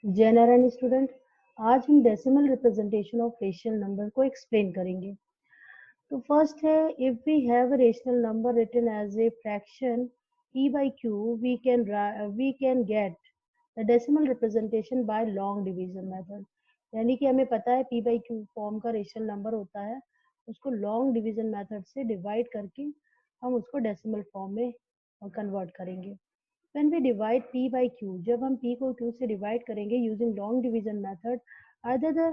जय नारायण स्टूडेंट, आज हम decimal representation of rational number को एक्सप्लेन करेंगे। तो फर्स्ट है, if we have a rational number written as a fraction p by q, we can get the decimal representation by long division method। यानी कि हमें पता है p by q फॉर्म का रेशनल नंबर होता है, उसको लॉन्ग डिवीजन मेथड से डिवाइड करके हम उसको डेसिमल फॉर्म में कन्वर्ट करेंगे। When we divide p by q, जब हम p को q से डिवाइड करेंगे using long division method, either the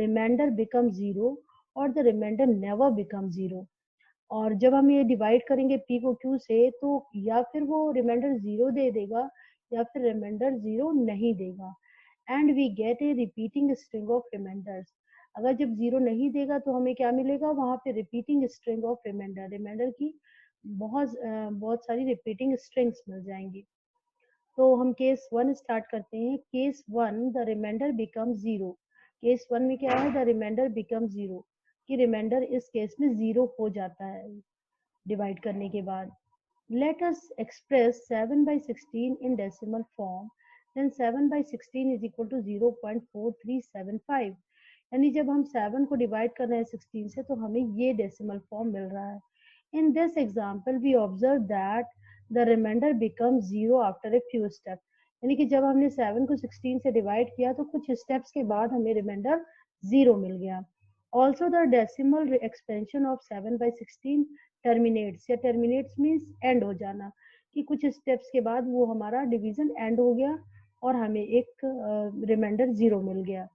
remainder becomes zero or the remainder never becomes zero। और जब हम ये डिवाइड करेंगे p को q से, तो या फिर वो रिमाइंडर जीरो दे देगा या फिर रिमाइंडर जीरो नहीं देगा। And we get a repeating string of remainders. अगर जब जीरो नहीं देगा तो हमें क्या मिलेगा, वहां पे repeating string of remainder, remainder की बहुत सारी रिपीटिंग स्ट्रिंग्स मिल जाएंगी। तो हम केस वन स्टार्ट करते हैं। Case one, the remainder become zero. Case one में क्या है, द रिमाइंडर बिकम जीरो, कि रिमाइंडर इस केस में जीरो हो जाता है डिवाइड करने के बाद। Let us express 7 by 16 in decimal form, then 7 by 16 is equal to 0.4375। यानी जब हम 7 को डिवाइड कर रहे हैं 16 से, तो हमें ये डेसिमल फॉर्म मिल रहा है। In this example, we observe that the remainder becomes zero after a few steps। यानी कि जब हमने 7 को 16 से डिवाइड किया तो कुछ स्टेप्स के बाद हमें रिमाइंडर जीरो मिल गया। Also, the decimal expansion of 7 by 16 terminates, या terminates means end हो जाना, कि कुछ स्टेप्स के बाद वो हमारा डिवीजन एंड हो गया और हमें एक रिमाइंडर जीरो मिल गया।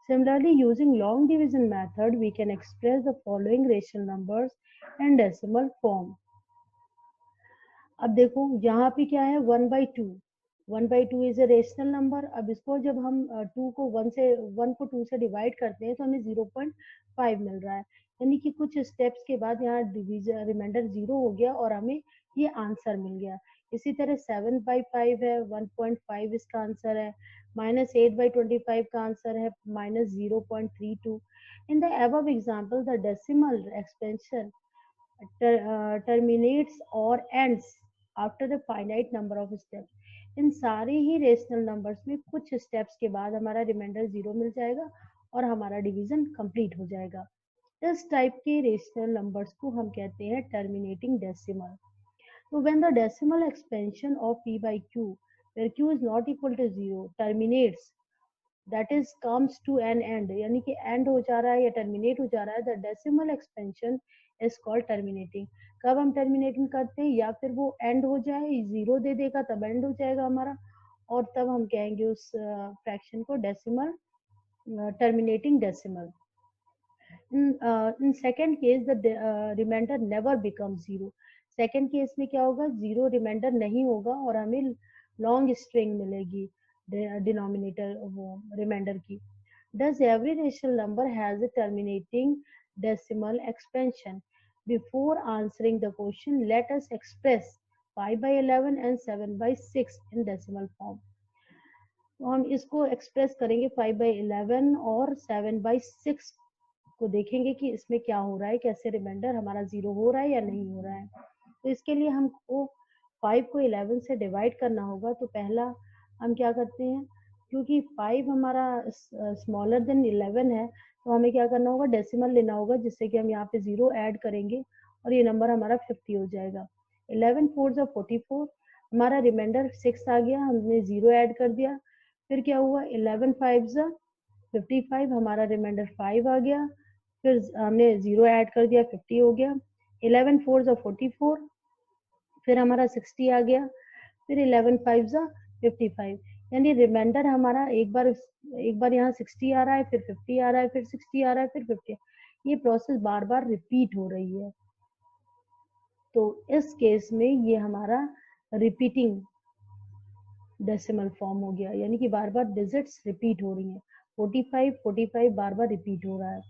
Similarly, using long division method, we can express the following rational numbers and decimal form। अब देखो यहाँ पे क्या है, 1/2। 1/2 इज ए रेशनल नंबर। अब इसको जब हम 2 को 1 को 2 से डिवाइड करते हैं तो हमें 0.5 मिल रहा है। यानी कि कुछ स्टेप्स के बाद यहाँ डिवीजन रिमाइंडर जीरो हो गया और हमें ये आंसर मिल गया। इसी तरह 7/5 है, 1.5 इसका आंसर है। -8/25 का आंसर है -0.32। In the above example, the decimal expansion terminates or ends after a finite number of steps। इन सारे ही रेशनल नंबर्स में कुछ स्टेप्स के बाद हमारा रिमाइंडर जीरो मिल जाएगा और हमारा डिवीजन कंप्लीट हो जाएगा। इस टाइप के रेशनल नंबर्स को हम कहते हैं terminating decimal. So when the decimal expansion of p by q, where q is not equal to zero, terminates, that is comes to an end, यानी कि end हो जा रहा है या terminate हो जा रहा है, the decimal expansion is called terminating। कब हम terminating करते हैं, या फिर वो end हो जाए, जीरो दे देगा तब end हो जाएगा हमारा, और तब हम कहेंगे उस फ्रैक्शन को decimal, terminating decimal। in second case, the remainder never becomes zero। Second case में क्या होगा, जीरो रिमाइंडर नहीं होगा और हमें लॉन्ग स्ट्रिंग मिलेगी डिनोमिनेटर वो रिमाइंडर की। Does every rational number has a terminating decimal expansion? Before answering the question, let us express 5/11 and 7/6 in decimal form। तो हम इसको एक्सप्रेस करेंगे 5/11 और 7/6 को, देखेंगे कि इसमें क्या हो रहा है, कैसे रिमाइंडर हमारा जीरो हो रहा है या नहीं हो रहा है। तो इसके लिए हमको 5 को 11 से डिवाइड करना होगा। तो पहला हम क्या करते हैं, क्योंकि 5 हमारा स्मॉलर देन 11 है, तो हमें क्या करना होगा, डेसिमल लेना होगा, जिससे कि हम यहाँ पे जीरो ऐड करेंगे और ये नंबर हमारा 50 हो जाएगा। 11 4 जा 44, हमारा रिमाइंडर 6 आ गया, हमने जीरो ऐड कर दिया। फिर क्या हुआ, 11 5 जा 55, हमारा रिमाइंडर 5 आ गया, फिर हमने जीरो ऐड कर दिया, 50 हो गया। 11 4 जा 44, फिर हमारा 60 आ गया, फिर 11 5 जा 55। यानी रिमाइंडर हमारा एक बार यहाँ 60 आ रहा है, फिर 50 आ रहा है, फिर 60 आ रहा है, फिर 50। ये प्रोसेस बार बार रिपीट हो रही है। तो इस केस में ये हमारा रिपीटिंग डेसिमल फॉर्म हो गया, यानी कि बार बार डिजिट्स रिपीट हो रही हैं। 45 बार बार रिपीट हो रहा है।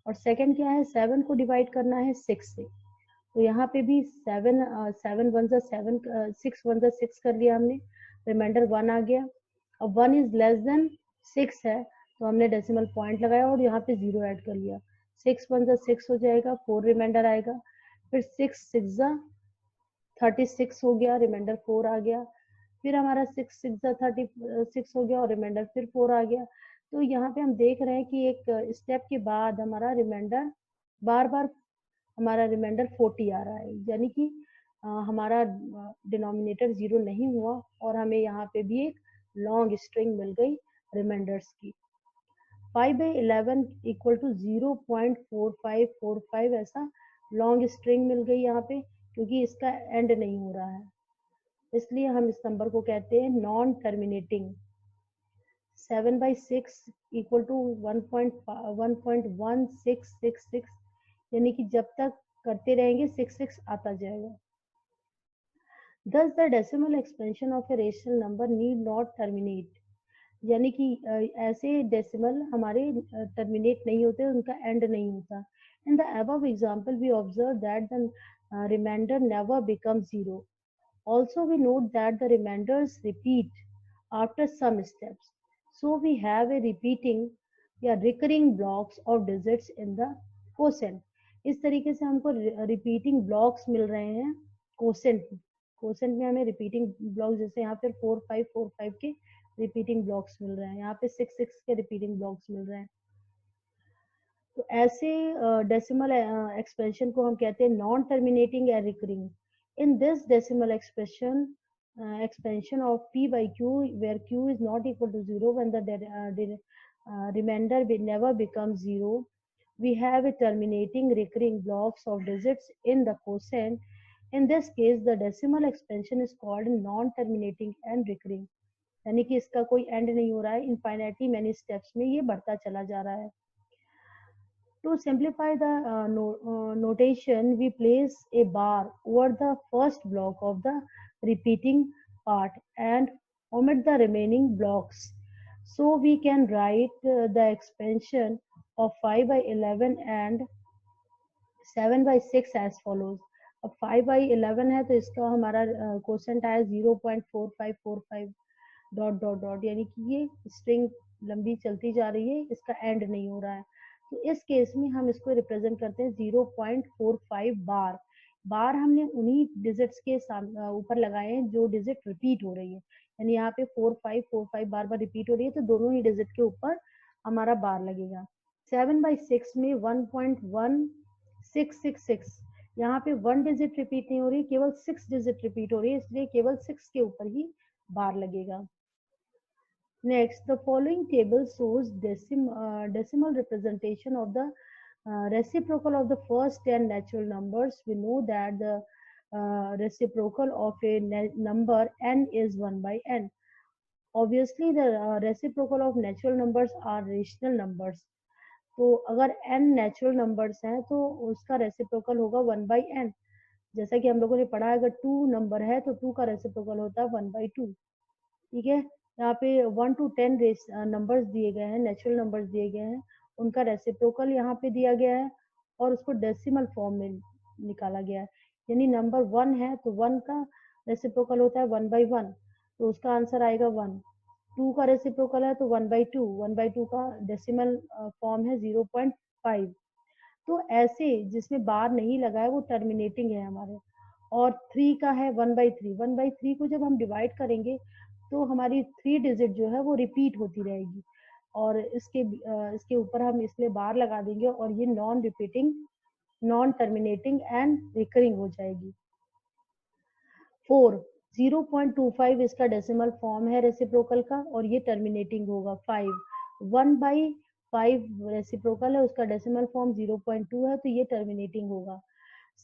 और सेकंड क्या है, 7 को डिवाइड करना है 6 से। तो यहाँ पे भी 7 1 जा 7, 6 1 जा 6 कर लिया हमने, रिमाइंडर 1 आ गया। अब 1 इज लेस देन 6 है, तो हमने डेसिमल पॉइंट लगाया और यहाँ पे जीरो ऐड कर लिया। 6 1 जा 6 हो जाएगा, 4 रिमाइंडर आएगा, फिर 6 6 जा 36 हो गया, रिमाइंडर 4 आ गया। फिर हमारा 36 हो गया और रिमाइंडर फिर 4 आ गया। तो यहाँ पे हम देख रहे हैं कि एक स्टेप के बाद हमारा रिमाइंडर बार बार हमारा रिमाइंडर 40 आ रहा है, यानी कि हमारा डिनोमिनेटर 0 नहीं हुआ और हमें यहाँ पे भी एक लॉन्ग स्ट्रिंग मिल गई रिमाइंडर्स की। 5/11 इक्वल टू 0.4545 ऐसा लॉन्ग स्ट्रिंग मिल गई यहाँ पे, क्योंकि इसका एंड नहीं हो रहा है, इसलिए हम इस नंबर को कहते हैं नॉन टर्मिनेटिंग। 7/6 इक्वल टू 1.1666, यानी कि जब तक करते रहेंगे 66 आता जाएगा। Thus the decimal expansion of a rational number need not terminate, यानी कि ऐसे डेसिमल हमारे टर्मिनेट नहीं होते, उनका एंड नहीं होता। In the above example we observe that the remainder never becomes zero. Also we note that the remainders repeat after some steps. So we have a repeating या recurring blocks of digits in the quotient. इस तरीके से हमको repeating blocks मिल रहे हैं quotient में हमें repeating blocks, जैसे यहाँ पे 4 5 के repeating blocks मिल रहे हैं, यहाँ पे 6 के repeating blocks मिल रहे हैं। तो ऐसे डेसिमल एक्सप्रेशन को हम कहते हैं नॉन टर्मिनेटिंग या recurring. In this decimal expansion of p by q where q is not equal to 0 when the remainder never becomes 0, we have a terminating recurring blocks of digits in the quotient. In this case the decimal expansion is called non-terminating and recurring, यानी कि इसका कोई and नहीं हो रहा है, infinitely many steps में ये बढ़ता चला जा रहा है। To simplify the notation, we place a bar over the first block of the repeating part and omit the remaining blocks. So we can write the expansion of 5/11 and 7/6 as follows. अब 5/11 है तो इसका हमारा quotient आया 0.4545 dot dot dot, यानी कि ये string लंबी चलती जा रही है, इसका एंड नहीं हो रहा है। तो इस केस में हम इसको रिप्रेजेंट करते हैं 0.45 बार। बार हमने उन्हीं डिजिट्स के ऊपर लगाए हैं जो डिजिट रिपीट हो रही है, यानी यहाँ पे 4545 बार बार रिपीट हो रही है, तो दोनों ही डिजिट के ऊपर हमारा बार लगेगा। 7/6 में 1.1666, यहाँ पे 1 डिजिट रिपीट नहीं हो रही, केवल 6 डिजिट रिपीट हो रही है, इसलिए केवल 6 के ऊपर ही बार लगेगा। Next, the following table shows decimal representation of the reciprocal of the first 10 natural numbers. We know that the reciprocal of a number n is 1/n. Obviously, the reciprocal of natural numbers are rational numbers. तो अगर n natural numbers हैं तो उसका reciprocal होगा 1/n। जैसा कि हम लोगों ने पढ़ा, अगर 2 नंबर है तो 2 का रेसिप्रोकल होता है 1/2। ठीक है, यहाँ पे 1 to 10 नंबर्स दिए गए हैं, नेचुरल नंबर्स दिए गए हैं, उनका रेसिप्रोकल यहाँ पे दिया गया है और उसको डेसिमल फॉर्म में निकाला गया है। यानी नंबर 1 है तो 1 का रेसिप्रोकल होता है 1/1, तो उसका आंसर आएगा 1। 2 का रेसिप्रोकल है तो 1/2, 1/2 का डेसिमल फॉर्म है 0.5। तो ऐसे जिसमें बार नहीं लगा है वो टर्मिनेटिंग है हमारे। और 3 का है 1/3, 1/3 को जब हम डिवाइड करेंगे तो हमारी 3 डिजिट जो है वो रिपीट होती रहेगी, और इसके ऊपर हम इसलिए बार लगा देंगे और ये non repeating, non terminating and recurring हो जाएगी। 4 0.25 इसका डेसिमल फॉर्म है रेसिप्रोकल का और ये टर्मिनेटिंग होगा। 5 1/5 रेसिप्रोकल है, उसका डेसिमल फॉर्म 0.2 है तो ये टर्मिनेटिंग होगा।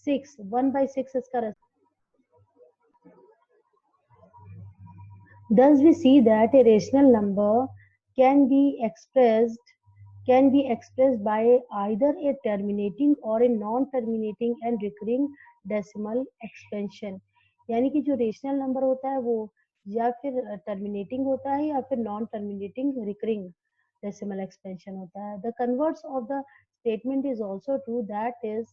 6 1/6 इसका Thus we see that a rational number can be expressed by either a terminating or a non-terminating and recurring decimal expansion. यानी कि जो रेशनल नंबर होता है वो या फिर टर्मिनेटिंग होता है या फिर non terminating recurring decimal expansion होता है। The converse of the statement is also true, that is,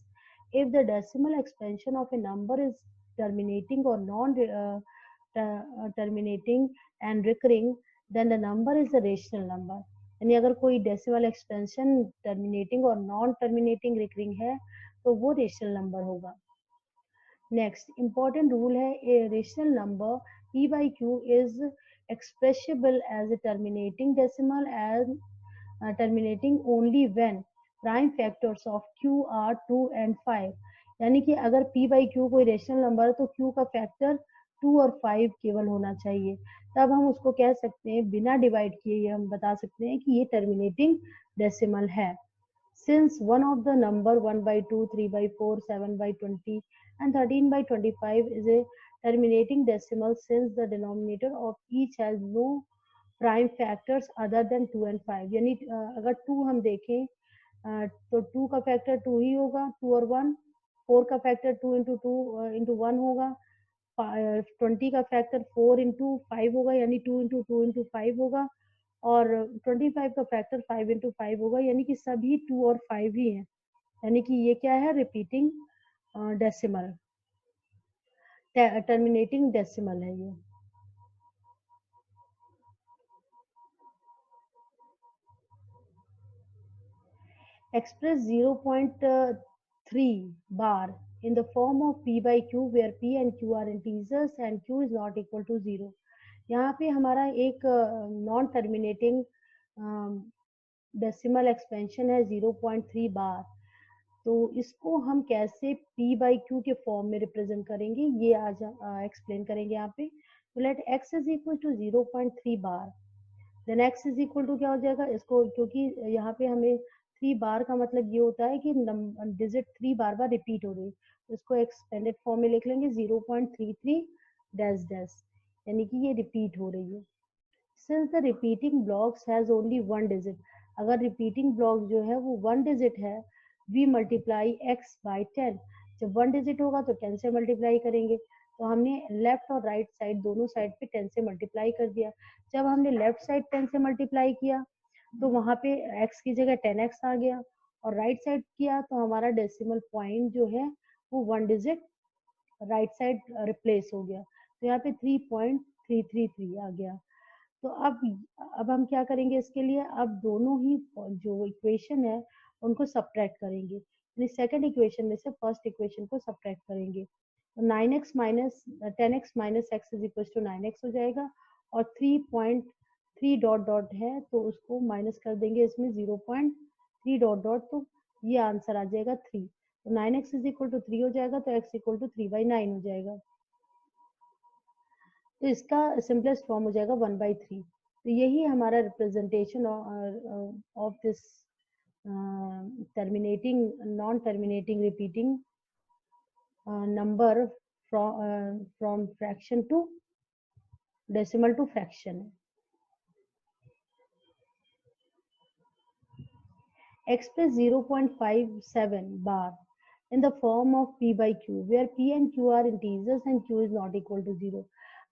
if the decimal expansion of a number is terminating or non terminating and recurring, then the number is a rational number. यानी अगर कोई decimal expansion terminating और non terminating recurring है तो वो rational number होगा। Next important rule है, a rational number P by Q is expressible as a terminating decimal and terminating only when prime factors of Q are 2 and 5. यानी कि अगर P by Q कोई rational number है तो Q का factor 2 और 5 केवल होना चाहिए, तब हम उसको कह सकते हैं, बिना डिवाइड किए हम बता सकते हैं कि ये टर्मिनेटिंग डेसिमल है. Since one of the number 1 by 2, 3 by 4, 7 by 20 and 13 by 25 is a terminating decimal, since the denominator of each has no prime factors other than 2 and 5. यानी अगर 2 हम देखें तो 2 का फैक्टर 2 ही होगा, 2 और 1. 4 का फैक्टर 2 इंटू 2 इंटू 1 होगा. 20 का फैक्टर 4 इंटू 5 होगा, यानी 2 इंटू 2 इंटू 5 होगा. और 25 का फैक्टर 5 इंटू 5 होगा, यानी कि सभी 2 और 5 ही हैं. यानी कि ये क्या है, रिपीटिंग डेसिमल, टर्मिनेटिंग डेसिमल है ये. Express 0.3 bar in the form of P by Q, where P and Q are integers and Q is not equal to 0. यहाँ पे हमारा एक नॉन टर्मिनेटिंग डेसिमल एक्सपेंशन है 0.3 बार. तो इसको हम कैसे P by Q के फॉर्म में रिप्रेजेंट करेंगे, ये आज एक्सप्लेन करेंगे यहाँ पे. तो let x is equal to 0.3 bar, then x is equal to क्या हो जाएगा इसको, क्योंकि यहाँ पे हमें 3 बार का मतलब ये होता है कि डिजिट 3 बार बार रिपीट हो रही है, तो इसको एक्सपेंडेड फॉर्म में लिख लेंगे 0.33 डैश डैश, यानी कि ये रिपीट हो रही है. Since the repeating blocks has only one digit, अगर रिपीटिंग ब्लॉक जो है वो 1 डिजिट है, वी मल्टीप्लाई x बाय 10. जब 1 डिजिट होगा तो 10 से मल्टीप्लाई करेंगे, तो हमने लेफ्ट और राइट साइड दोनों साइड पे 10 से मल्टीप्लाई कर दिया. जब हमने लेफ्ट साइड 10 से मल्टीप्लाई किया तो वहां पे x की जगह 10x आ गया, और राइट साइड किया तो हमारा डेसिमल पॉइंट जो है वो 1 डिजिट राइट साइड रिप्लेस हो गया, तो यहाँ पे 3.333 आ गया. तो अब हम क्या करेंगे इसके लिए, अब दोनों ही जो इक्वेशन है उनको सब्ट्रैक्ट करेंगे, यानी सेकंड इक्वेशन में से फर्स्ट इक्वेशन को सब्ट्रैक्ट करेंगे. तो 9x minus 10x minus x is equal to 9x हो जाएगा, और 3.3 डॉट डॉट है तो उसको माइनस कर देंगे इसमें 0.3 डॉट डॉट, तो ये आंसर आ जाएगा 3. तो 9x इज इक्वल टू 3 हो जाएगा, तो x इक्वल टू 3/9 हो जाएगा. तो इसका सिंपलेस्ट फॉर्म हो जाएगा 1/3. तो यही हमारा representation of this terminating non terminating repeating number from fraction to decimal to fraction है. Express 0.57 bar in the form of P by Q, where P and Q are integers and Q is not equal to 0.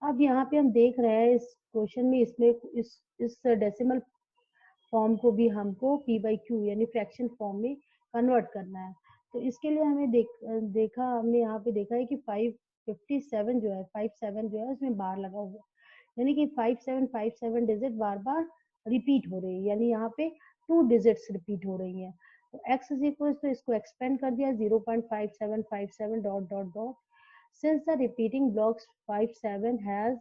अब यहाँ पे हम देख रहे हैं इस question में, इसमें इस डेसिमल फॉर्म को भी हमको P by Q यानी फ्रैक्शन फॉर्म में कन्वर्ट करना है. तो इसके लिए हमें हमने यहाँ पे देखा है कि 557 जो है 57 जो है उसमें बार लगा हुआ है, यानी कि 5757 डिजिट बार बार रिपीट हो रही है, यानी यहाँ पे 2 डिजिट्स रिपीट हो रही हैं. तो x इज इक्वल टू इसको एक्सपेंड कर दिया 0.5757 dot dot dot. Since the repeating blocks 57 has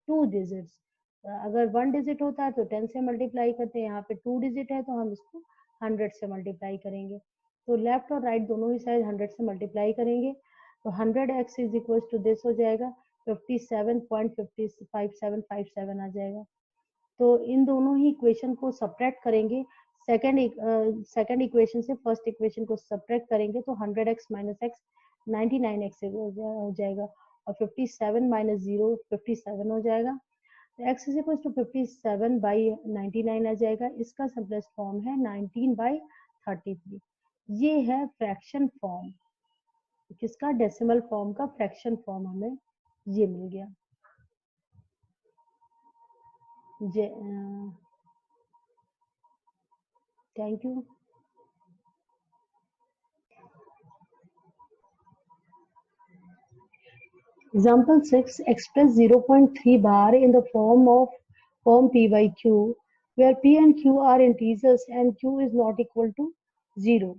2 digits, अगर 1 डिजिट होता है तो 10 से मल्टीप्लाई करते हैं, यहाँ पे 2 डिजिट है तो हम इसको 100 से मल्टीप्लाई करेंगे. तो लेफ्ट और राइट दोनों ही साइड 100 से मल्टीप्लाई करेंगे, तो 100x is equal to this हो जाएगा 57.5757 आ जाएगा. तो इन दोनों ही इक्वेशन को सब्ट्रैक्ट करेंगे, सेकंड इक्वेशन से फर्स्ट इक्वेशन को सब्ट्रैक्ट करेंगे तो 100x माइनस x 99x हो जाएगा, और 57 माइनस 0 57 हो जाएगा. तो x is equal to 57 by 99 आ जाएगा. इसका सिंपलेस्ट फॉर्म है 19/33. ये है फ्रैक्शन फॉर्म, किसका, डेसिमल फॉर्म का फ्रैक्शन फॉर्म हमें ये मिल गया. Thank you. Example 6, express 0.3 bar in the form P by Q, where P and Q are integers and Q is not equal to 0.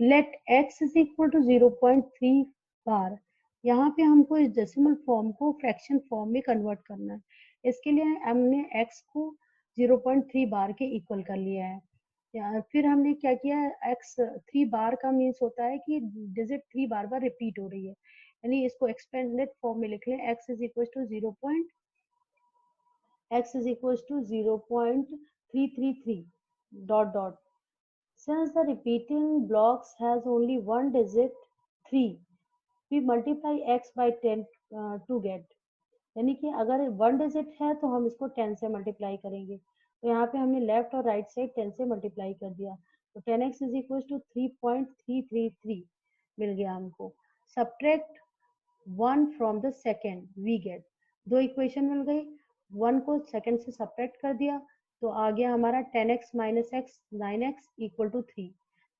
Let x is equal to 0.3 bar यहाँ पे हमको इस decimal form को fraction form में convert करना है। इसके लिए हमने x को 0.3 बार के इक्वल कर लिया है। फिर हमने क्या किया, x 3 बार का मीन्स होता है कि डिजिट 3 बार बार रिपीट हो रही है, यानी इसको एक्सपेंडेड फॉर्म में लिख लें, x is equal to 0.333 dot dot. Since the repeating blocks has only one digit 3, we multiply x by 10 to get, यानी कि अगर वन डिजिट है तो हम इसको 10 से मल्टीप्लाई करेंगे। तो यहाँ पे हमने लेफ्ट और राइट साइड 10 से मल्टीप्लाई कर दिया, तो 10x इज इक्वल टू 3.333 मिल गया हमको। Subtract 1 from the second we get, दो इक्वेशन मिल गई, 1 को सेकेंड से सब्ट्रैक्ट कर दिया तो आ गया हमारा 10x minus x 9x equal to 3,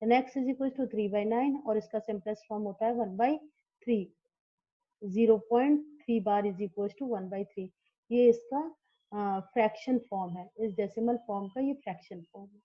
x is equal to 3/9 और इसका सिंपलेस्ट फॉर्म होता है 1/3। 0.3 बार इज इक्वल टू 1/3, ये इसका फ्रैक्शन फॉर्म है, इस डेसिमल फॉर्म का ये फ्रैक्शन फॉर्म है।